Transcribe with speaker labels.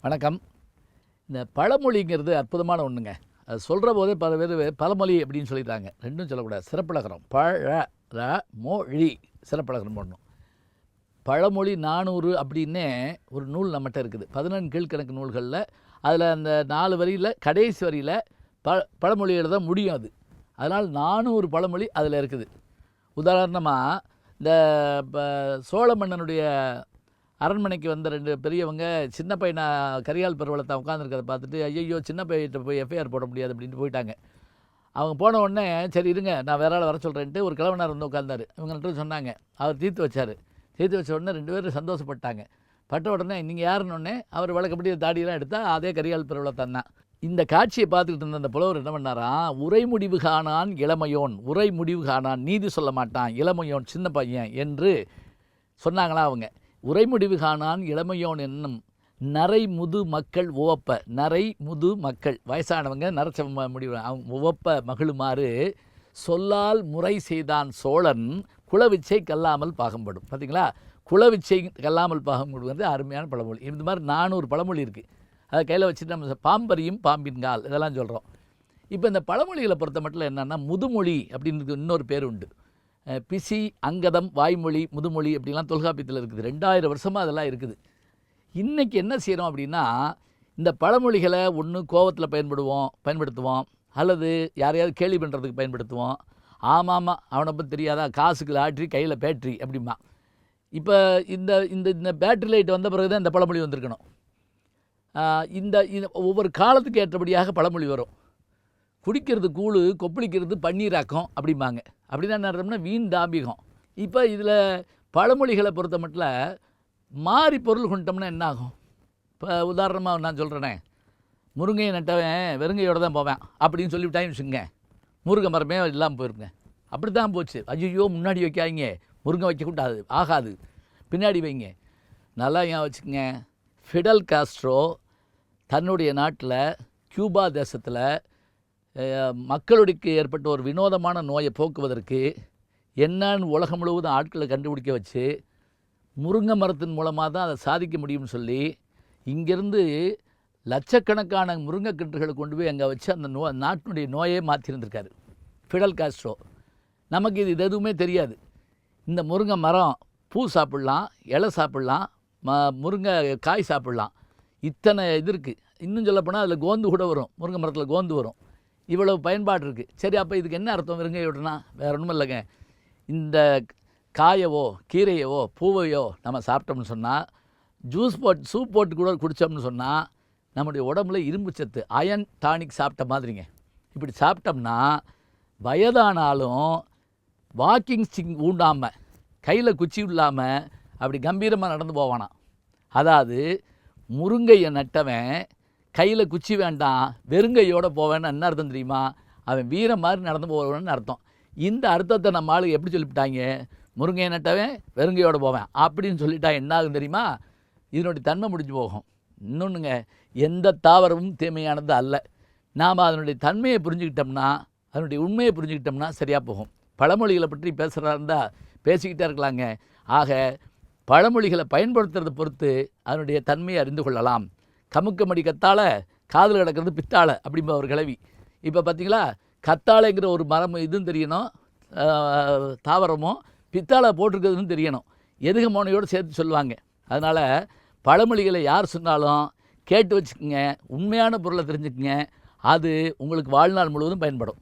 Speaker 1: வணக்கம். இந்த பழமொழிங்கிறது அற்புதமான ஒன்றுங்க. அது சொல்கிற போதே பல பேர் பழமொழி அப்படின்னு சொல்லிட்டாங்க. ரெண்டும் சொல்லக்கூடாது. சிறப்பழகரம் மொழி சிறப்பழகரம் போடணும். பழமொழி 400 அப்படின்னே ஒரு நூல் நம்மகிட்ட இருக்குது. 14 கீழ்கணக்கு நூல்களில் அதில் அந்த 4 வரியில் கடைசி வரியில் பழமொழி எழுத முடியும். அதனால் 400 பழமொழி அதில் இருக்குது. உதாரணமாக இந்த சோழ மன்னனுடைய அரண்மனைக்கு வந்த 2 பெரியவங்க சின்ன பையனை கரிகால் பெருவளத்தை உட்காந்துருக்கிறத பார்த்துட்டு ஐயோ சின்ன பையன்கிட்ட போய் எஃப்ஐஆர் போட முடியாது அப்படின்ட்டு போயிட்டாங்க. அவங்க போன உடனே சரி இருங்க நான் வேற ஆள் வர சொல்கிறேன்ட்டு ஒரு கிழவனார் வந்து உட்காந்தார். இவங்கள்ட்ட சொன்னாங்க. அவர் தீர்த்து வச்சார். தீர்த்து வச்ச உடனே 2 பேரும் சந்தோஷப்பட்டாங்க. பட்ட உடனே நீங்கள் யாருன்னொடனே அவர் வழக்கப்படி தாடியெல்லாம் எடுத்தால் அதே கரிகால் பெருவளத்தான் தான். இந்த காட்சியை பார்த்துக்கிட்டு இருந்த அந்த புலவர் என்ன பண்ணாராம், உரை முடிவு காணான் இளமையோன், உரை முடிவு காணான் நீதி சொல்ல மாட்டான் இளமையோன் சின்ன பையன் என்று சொன்னாங்களா அவங்க. உரைமுடிவு காணான் இளமையோன் என்னும் நரை முது மக்கள் உவப்ப, நரை முது மக்கள் வயசானவங்க நரைச்ச முடிவு அவங்க உவப்ப மகிழுமாறு சொல்லால் முறை செய்தான் சோழன் குலவிச்சை கல்லாமல் பாகம்படும். பார்த்தீங்களா, குலவிச்சை கல்லாமல் பாகம்படுவது அருமையான பழமொழி. இந்த மாதிரி 400 பழமொழி இருக்குது. அதை கையில் வச்சுட்டு நம்ம பாம்பரியும் பாம்பின்கால் இதெல்லாம் சொல்கிறோம். இப்போ இந்த பழமொழிகளை பொறுத்த மட்டும் என்னென்னா முதுமொழி அப்படின்னு இன்னொரு பேர் உண்டு. பிசி, அங்கதம், வாய்மொழி, முதுமொழி அப்படிலாம் தொல்காப்பியத்தில் இருக்குது. 2000 வருஷமாக அதெல்லாம் இருக்குது. இன்றைக்கி என்ன செய்கிறோம் அப்படின்னா, இந்த பழமொழிகளை ஒன்று கோவத்தில் பயன்படுத்துவோம், அல்லது யாரையாவது கேலி பண்ணுறதுக்கு பயன்படுத்துவோம். ஆமாம் அவனை பற்றி தெரியாதா, காசுக்கு லாட்ரி கையில் பேட்ரி அப்படிமா. இப்போ இந்த இந்த இந்த பேட்ரி லைட் வந்த பிறகு தான் இந்த பழமொழி வந்திருக்கணும். இந்த ஒவ்வொரு காலத்துக்கு ஏற்றபடியாக பழமொழி வரும். குடிக்கிறது கூழு, கொப்பளிக்கிறது பன்னீராக்கம் அப்படிம்பாங்க. அப்படின்னா என்ன அர்த்தம்னா வீண் தாம்பிகம். இப்போ இதில் பழமொழிகளை பொறுத்த மட்டும் மாறி பொருள் கொண்டோம்னா என்ன ஆகும்? இப்போ உதாரணமாக நான் சொல்கிறேனே, முருங்கையை நட்டவன் வெறுங்கையோடு தான் போவேன் அப்படின்னு சொல்லிவிட்டான்னு வச்சுங்க, முருங்கை மரமே இல்லாமல் போயிருங்க. அப்படி தான் போச்சு. ஐயோ முன்னாடி வைக்காதீங்க, முருங்கை வைக்கக்கூடாது, ஆகாது, பின்னாடி வைங்க. நல்லா ஏன் வச்சுக்கோங்க, ஃபிடல் காஸ்ட்ரோ தன்னுடைய நாட்டில் கியூபா தேசத்தில் மக்களுக்கு ஏற்பட்ட ஒரு வினோதமான நோயை போக்குவதற்கு என்னன்னு உலகம் முழுவதும் ஆட்களை கண்டுபிடிக்க வச்சு முருங்கை மரத்தின் மூலமாக தான் அதை சாதிக்க முடியும்னு சொல்லி இங்கேருந்து லட்சக்கணக்கான முருங்கைக்கன்றுகளை கொண்டு போய் அங்கே வச்சு அந்த நாட்டினுடைய நோயே மாற்றிருந்திருக்காரு ஃபிடல் காஸ்ட்ரோ. நமக்கு இது எதுவுமே தெரியாது. இந்த முருங்கை மரம் பூ சாப்பிட்லாம், இலை சாப்பிட்லாம், முருங்கை காய் சாப்பிட்லாம், இத்தனை இது இருக்குது. இன்னும் சொல்லப்போனால் அதில் கோந்து கூட வரும், முருங்கை மரத்தில் கோந்து வரும். இவ்வளவு பயன்பாடு இருக்குது. சரி, அப்போ இதுக்கு என்ன அர்த்தம் வெறுங்கையோடுனா? வேறு ஒன்றும் இல்லைங்க. இந்த காயவோ கீரையவோ பூவையோ நம்ம சாப்பிட்டோம்னு சொன்னால், சூப் போட்டு கூட குடித்தோம்னு சொன்னால் நம்முடைய உடம்புல இரும்பு சத்து அயன் டானிக் சாப்பிட்ட மாதிரிங்க. இப்படி சாப்பிட்டோம்னா வயதானாலும் வாக்கிங் ஸ்டிக் ஊண்டாமல், கையில் குச்சி இல்லாமல் அப்படி கம்பீரமாக நடந்து போவானாம். அதாவது முருங்கையை நட்டவன் கையில் குச்சி வேண்டாம் வெறுங்கையோடு போவேன்னு என்ன அர்த்தம் தெரியுமா? அவன் வீரம் மாதிரி நடந்து போவேன்னு அர்த்தம். இந்த அர்த்தத்தை நம்ம ஆளுங்க எப்படி சொல்லிவிட்டாங்க, முருங்கையை நட்டவன் வெறுங்கையோடு போவேன் அப்படின்னு சொல்லிட்டா என்ன ஆகும் தெரியுமா? இதனுடைய தன்மை முடிஞ்சு போகும். இன்னொன்றுங்க, எந்த தாவரமும் தீமையானது அல்ல. நாம் அதனுடைய தன்மையை புரிஞ்சுக்கிட்டோம்னா, அதனுடைய உண்மையை புரிஞ்சுக்கிட்டோம்னா சரியாக போகும். பழமொழிகளை பற்றி பேசுகிறதா இருந்தால் பேசிக்கிட்டே இருக்கலாங்க. ஆக பழமொழிகளை பயன்படுத்துறதை பொறுத்து அதனுடைய தன்மையை அறிந்து கொள்ளலாம். கமுக்கமடி கத்தாழை, காதில் கிடக்கிறது பித்தாழை அப்படிம்ப ஒரு கிளவி. இப்போ பார்த்தீங்களா, கத்தாழைங்கிற ஒரு மரம் இதுவும் தெரியணும், தாவரமும் பித்தாழை போட்டிருக்கிறதுன்னு தெரியணும். எதுக மோனையோடு சேர்த்து சொல்லுவாங்க. அதனால் பழமொழிகளை யார் சொன்னாலும் கேட்டு வச்சுக்கோங்க, உண்மையான பொருளை தெரிஞ்சுக்குங்க. அது உங்களுக்கு வாழ்நாள் முழுவதும் பயன்படும்.